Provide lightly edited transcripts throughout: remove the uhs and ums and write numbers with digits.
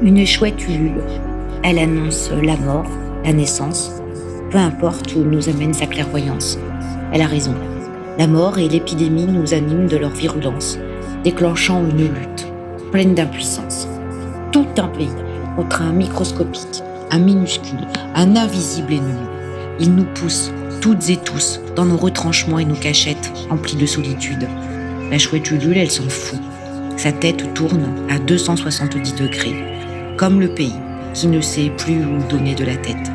Une chouette ulule. Elle annonce la mort, la naissance, peu importe où nous amène sa clairvoyance. Elle a raison. La mort et l'épidémie nous animent de leur virulence, déclenchant une lutte, pleine d'impuissance. Tout un pays contre un microscopique, un minuscule, un invisible ennemi. Il nous pousse, toutes et tous, dans nos retranchements et nos cachettes, emplis de solitude. La chouette ulule, elle s'en fout. Sa tête tourne à 270 degrés, comme le pays qui ne sait plus où donner de la tête.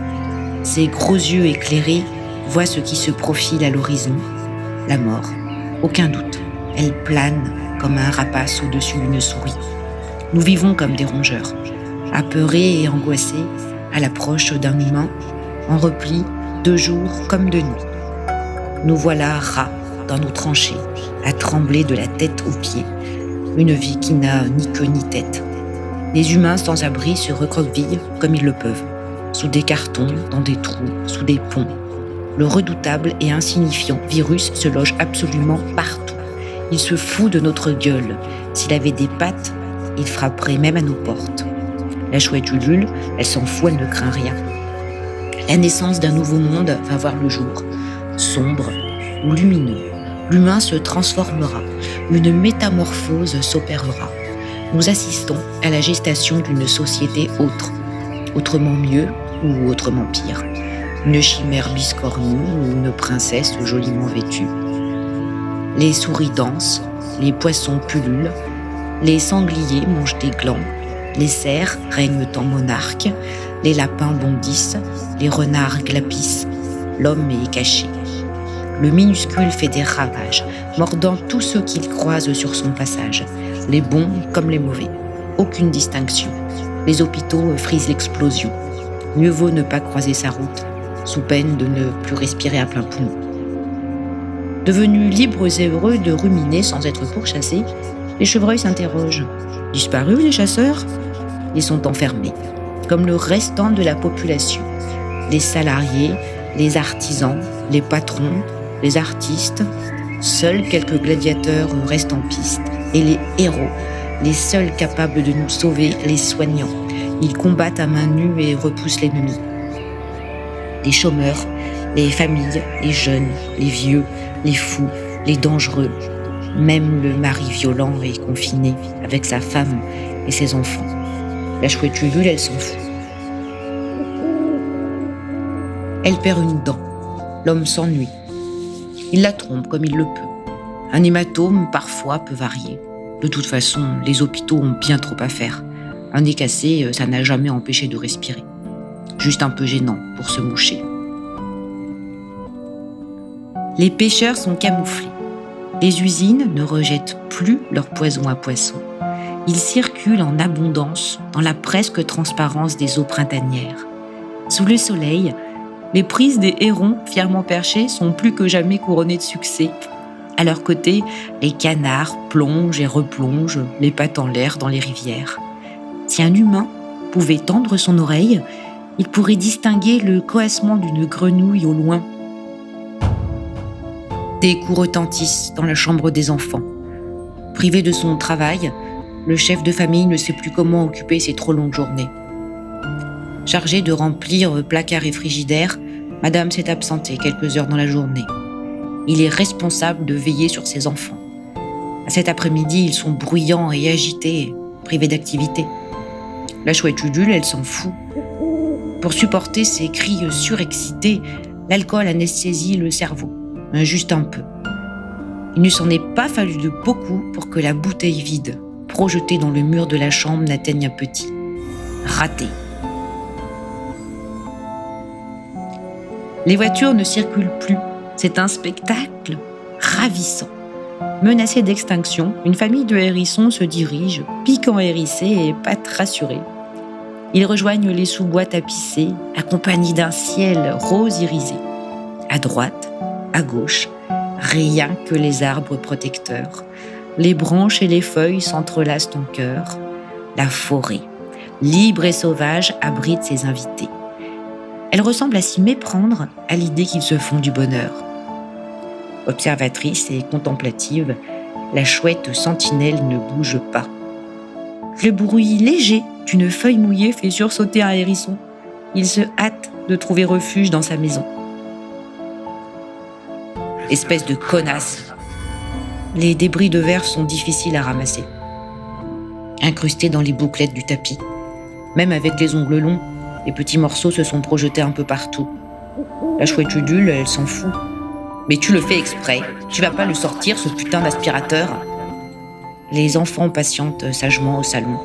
Ses gros yeux éclairés voient ce qui se profile à l'horizon. La mort, aucun doute, elle plane comme un rapace au-dessus d'une souris. Nous vivons comme des rongeurs, apeurés et angoissés à l'approche d'un humain, en repli de jour comme de nuit. Nous voilà rats dans nos tranchées, à trembler de la tête aux pieds, une vie qui n'a ni queue ni tête. Les humains sans abri se recroquevillent comme ils le peuvent, sous des cartons, dans des trous, sous des ponts. Le redoutable et insignifiant virus se loge absolument partout. Il se fout de notre gueule. S'il avait des pattes, il frapperait même à nos portes. La chouette ulule, elle s'en fout, elle ne craint rien. La naissance d'un nouveau monde va voir le jour, sombre ou lumineux. L'humain se transformera, une métamorphose s'opérera. Nous assistons à la gestation d'une société autre, autrement mieux ou autrement pire. Une chimère biscornue ou une princesse joliment vêtue. Les souris dansent, les poissons pullulent, les sangliers mangent des glands, les cerfs règnent en monarques, les lapins bondissent, les renards glapissent, l'homme est caché. Le minuscule fait des ravages, mordant tous ceux qu'il croise sur son passage, les bons comme les mauvais. Aucune distinction. Les hôpitaux frisent l'explosion. Mieux vaut ne pas croiser sa route, sous peine de ne plus respirer à plein poumon. Devenus libres et heureux de ruminer sans être pourchassés, les chevreuils s'interrogent. Disparus les chasseurs ? Ils sont enfermés, comme le restant de la population. Les salariés, les artisans, les patrons, les artistes, seuls quelques gladiateurs restent en piste. Et les héros, les seuls capables de nous sauver, les soignants. Ils combattent à main nue et repoussent l'ennemi. Les chômeurs, les familles, les jeunes, les vieux, les fous, les dangereux. Même le mari violent est confiné avec sa femme et ses enfants. La chouette ulule, elle s'en fout. Elle perd une dent. L'homme s'ennuie. Il la trompe comme il le peut. Un hématome, parfois, peut varier. De toute façon, les hôpitaux ont bien trop à faire. Un nez cassé, ça n'a jamais empêché de respirer. Juste un peu gênant pour se moucher. Les pêcheurs sont camouflés. Les usines ne rejettent plus leur poison à poissons. Ils circulent en abondance dans la presque transparence des eaux printanières. Sous le soleil, les prises des hérons fièrement perchés sont plus que jamais couronnées de succès. À leur côté, les canards plongent et replongent, les pattes en l'air dans les rivières. Si un humain pouvait tendre son oreille, il pourrait distinguer le coassement d'une grenouille au loin. Des coups retentissent dans la chambre des enfants. Privé de son travail, le chef de famille ne sait plus comment occuper ses trop longues journées. Chargée de remplir placard et frigidaire, Madame s'est absentée quelques heures dans la journée. Il est responsable de veiller sur ses enfants. À cet après-midi, ils sont bruyants et agités, privés d'activité. La chouette ulule, elle s'en fout. Pour supporter ces cris surexcités, l'alcool anesthésie le cerveau, juste un peu. Il ne s'en est pas fallu de beaucoup pour que la bouteille vide, projetée dans le mur de la chambre, n'atteigne un petit. Raté. Les voitures ne circulent plus. C'est un spectacle ravissant. Menacée d'extinction, une famille de hérissons se dirige, piquant hérissés et pattes rassurées. Ils rejoignent les sous-bois tapissés, accompagnés d'un ciel rose irisé. À droite, à gauche, rien que les arbres protecteurs. Les branches et les feuilles s'entrelacent en chœur. La forêt, libre et sauvage, abrite ses invités. Elle ressemble à s'y méprendre à l'idée qu'ils se font du bonheur. Observatrice et contemplative, La chouette sentinelle ne bouge pas. Le bruit léger d'une feuille mouillée fait sursauter un hérisson. Il se hâte de trouver refuge dans sa maison. Espèce de connasse. Les débris de verre sont difficiles à ramasser, incrustés dans les bouclettes du tapis. Même avec les ongles longs, les petits morceaux se sont projetés un peu partout. La chouette Udule, elle s'en fout. Mais tu le fais exprès. Tu vas pas le sortir, ce putain d'aspirateur. Les enfants patientent sagement au salon.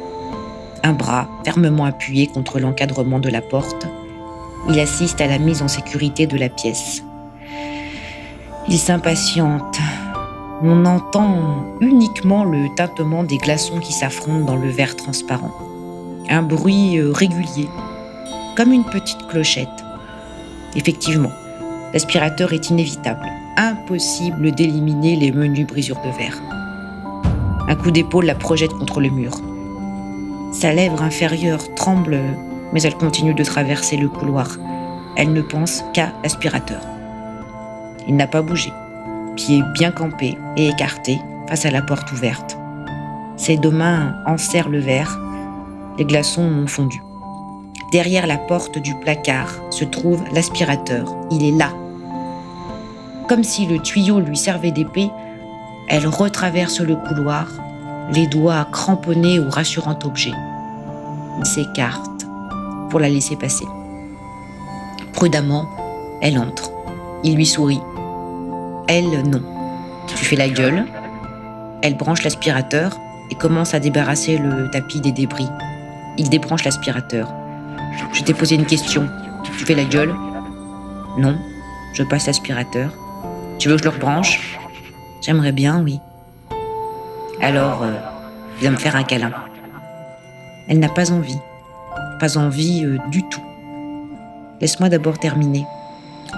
Un bras fermement appuyé contre l'encadrement de la porte, il assiste à la mise en sécurité de la pièce. Il s'impatiente. On entend uniquement le tintement des glaçons qui s'affrontent dans le verre transparent. Un bruit régulier, comme une petite clochette. Effectivement, l'aspirateur est inévitable. Impossible d'éliminer les menues brisures de verre. Un coup d'épaule la projette contre le mur. Sa lèvre inférieure tremble, mais elle continue de traverser le couloir. Elle ne pense qu'à l'aspirateur. Il n'a pas bougé, pieds bien campés et écartés face à la porte ouverte. Ses deux mains enserrent le verre. Les glaçons ont fondu. Derrière la porte du placard se trouve l'aspirateur. Il est là. Comme si le tuyau lui servait d'épée, elle retraverse le couloir, les doigts cramponnés au rassurant objet. Il s'écarte pour la laisser passer. Prudemment, elle entre. Il lui sourit. Elle, non. Tu fais la gueule. Elle branche l'aspirateur et commence à débarrasser le tapis des débris. Il débranche l'aspirateur. Je t'ai posé une question. Tu fais la gueule? Non. Je passe l'aspirateur. Tu veux que je le rebranche? J'aimerais bien, oui. Alors, viens me faire un câlin. Elle n'a pas envie. Pas envie du tout. Laisse-moi d'abord terminer.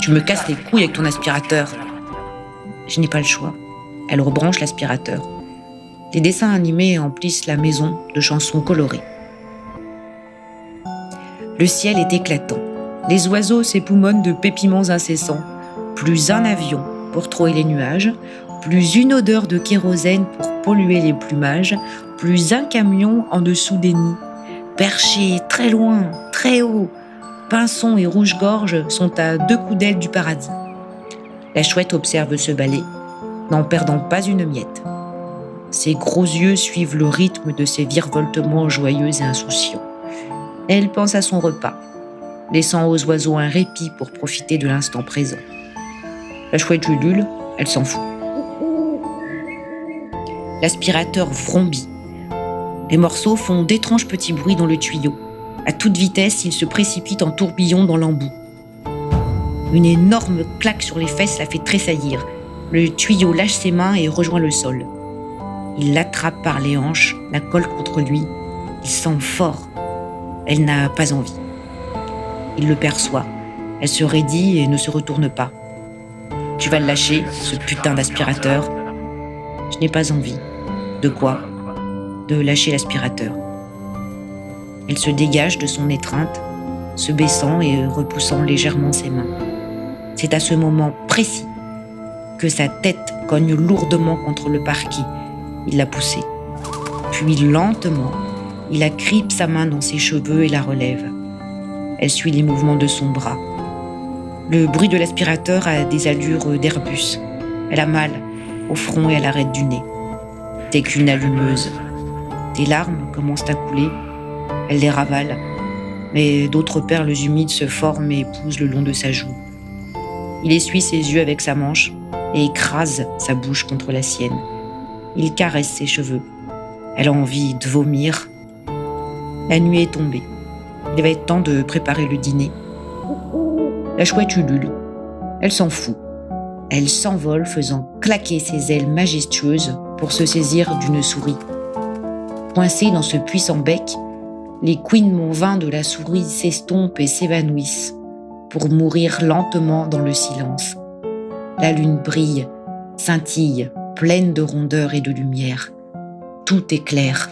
Tu me casses les couilles avec ton aspirateur. Je n'ai pas le choix. Elle rebranche l'aspirateur. Les dessins animés emplissent la maison de chansons colorées. Le ciel est éclatant. Les oiseaux s'époumonnent de pépiments incessants. Plus un avion pour trouer les nuages, plus une odeur de kérosène pour polluer les plumages, plus un camion en dessous des nids. Perchés très loin, très haut, Pinson et Rouge-Gorge sont à 2 coups d'aile du paradis. La chouette observe ce ballet, n'en perdant pas une miette. Ses gros yeux suivent le rythme de ses virevoltements joyeux et insouciants. Elle pense à son repas, laissant aux oiseaux un répit pour profiter de l'instant présent. La chouette Udule, elle s'en fout. L'aspirateur vrombit. Les morceaux font d'étranges petits bruits dans le tuyau. À toute vitesse, ils se précipitent en tourbillon dans l'embout. Une énorme claque sur les fesses la fait tressaillir. Le tuyau lâche ses mains et rejoint le sol. Il l'attrape par les hanches, la colle contre lui. Il sent fort. Elle n'a pas envie. Il le perçoit. Elle se raidit et ne se retourne pas. Tu vas le lâcher, ce putain d'aspirateur. Je n'ai pas envie. De quoi? De lâcher l'aspirateur. Elle se dégage de son étreinte, se baissant et repoussant légèrement ses mains. C'est à ce moment précis que sa tête cogne lourdement contre le parquet. Il l'a poussée. Puis lentement, il agrippe sa main dans ses cheveux et la relève. Elle suit les mouvements de son bras. Le bruit de l'aspirateur a des allures d'Airbus. Elle a mal au front et à l'arête du nez. T'es qu'une allumeuse. Des larmes commencent à couler. Elle les ravale, mais d'autres perles humides se forment et épousent le long de sa joue. Il essuie ses yeux avec sa manche et écrase sa bouche contre la sienne. Il caresse ses cheveux. Elle a envie de vomir. La nuit est tombée. Il va être temps de préparer le dîner. La chouette Udule, elle s'en fout. Elle s'envole faisant claquer ses ailes majestueuses pour se saisir d'une souris. Coincée dans ce puissant bec, les couinements vains de la souris s'estompent et s'évanouissent pour mourir lentement dans le silence. La lune brille, scintille, pleine de rondeur et de lumière. Tout est clair.